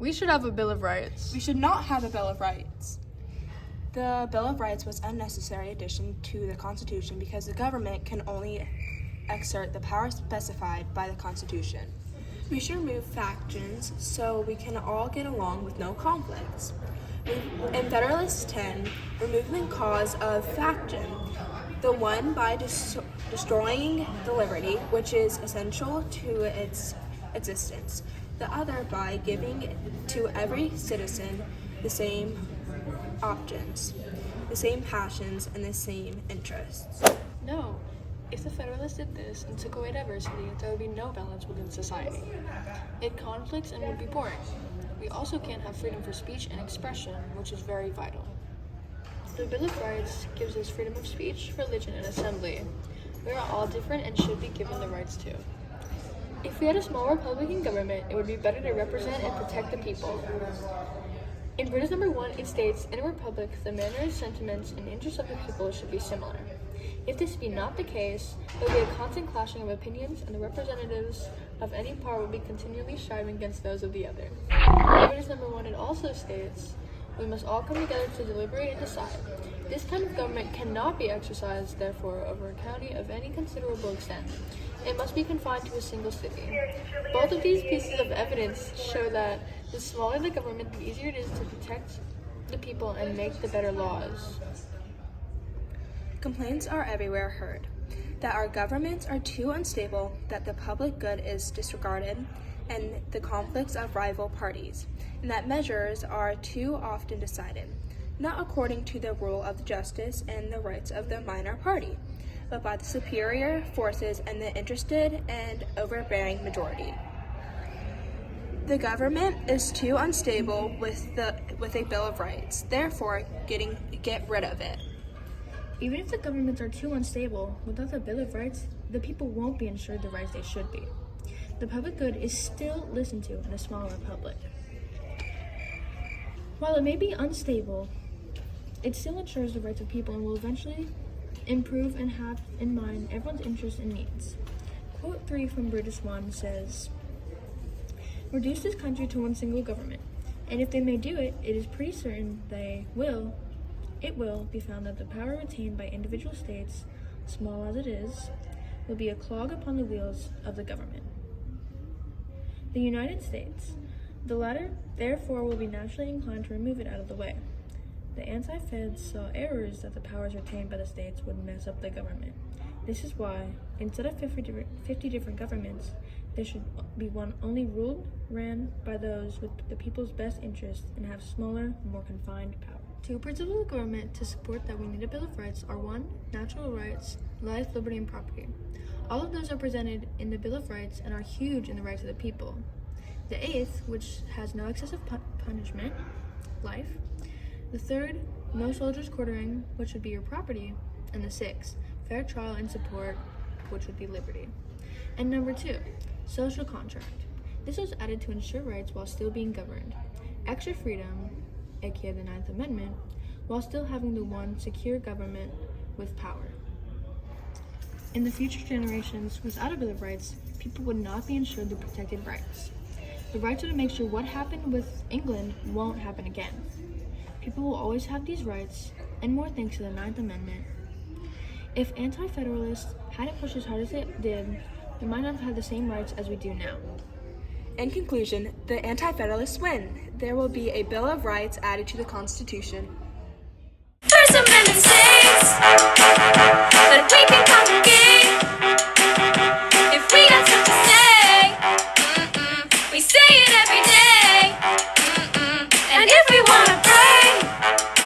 We should have a Bill of Rights. We should not have a Bill of Rights. The Bill of Rights was an unnecessary addition to the Constitution because the government can only exert the power specified by the Constitution. We should remove factions so we can all get along with no conflicts. In Federalist 10, removing the cause of faction, the one by destroying the liberty, which is essential to its existence, the other by giving to every citizen the same options, the same passions, and the same interests. No. If the Federalists did this and took away diversity, there would be no balance within society. It conflicts and would be boring. We also can't have freedom for speech and expression, which is very vital. The Bill of Rights gives us freedom of speech, religion, and assembly. We are all different and should be given the rights to. If we had a small Republican government, it would be better to represent and protect the people. In Brutus No. 1, it states, "In a republic, the manners, sentiments, and interests of the people should be similar. If this be not the case, there will be a constant clashing of opinions, and the representatives of any part will be continually striving against those of the other." In Brutus No. 1, it also states, "We must all come together to deliberate and decide. This kind of government cannot be exercised, therefore, over a county of any considerable extent. It must be confined to a single city." Both of these pieces of evidence show that the smaller the government, the easier it is to protect the people and make the better laws. Complaints are everywhere heard that our governments are too unstable, that the public good is disregarded, and the conflicts of rival parties, and that measures are too often decided, not according to the rule of justice and the rights of the minor party, but by the superior forces and the interested and overbearing majority. The government is too unstable with a Bill of Rights, therefore get rid of it. Even if the governments are too unstable, without the Bill of Rights, the people won't be ensured the rights they should be. The public good is still listened to in a small republic. While it may be unstable, it still ensures the rights of people and will eventually improve and have in mind everyone's interests and needs. Quote 3 from Brutus 1 says, "Reduce this country to one single government, and if they may do it, it is pretty certain it will be found that the power retained by individual states, small as it is, will be a clog upon the wheels of the government. The United States, the latter, therefore, will be naturally inclined to remove it out of the way. The anti-Feds saw errors that the powers retained by the states would mess up the government. This is why, instead of 50 different governments, there should be one only ruled, ran by those with the people's best interests, and have smaller, more confined power." Two principles of government to support that we need a Bill of Rights are 1. Natural rights, life, liberty, and property. All of those are presented in the Bill of Rights and are huge in the rights of the people. The 8th, which has no excessive punishment, life. The 3rd, no soldiers quartering, which would be your property. And the 6th, fair trial and support, which would be liberty. And number 2, social contract. This was added to ensure rights while still being governed. Extra freedom, aka the 9th Amendment, while still having the one secure government with power. In the future generations, without a Bill of Rights, people would not be ensured the protected rights. The rights are to make sure what happened with England won't happen again. People will always have these rights, and more thanks to the 9th Amendment. If anti-federalists hadn't pushed as hard as they did, we might not have had the same rights as we do now. In conclusion, the anti-federalists win. There will be a Bill of Rights added to the Constitution. First Amendment states that we can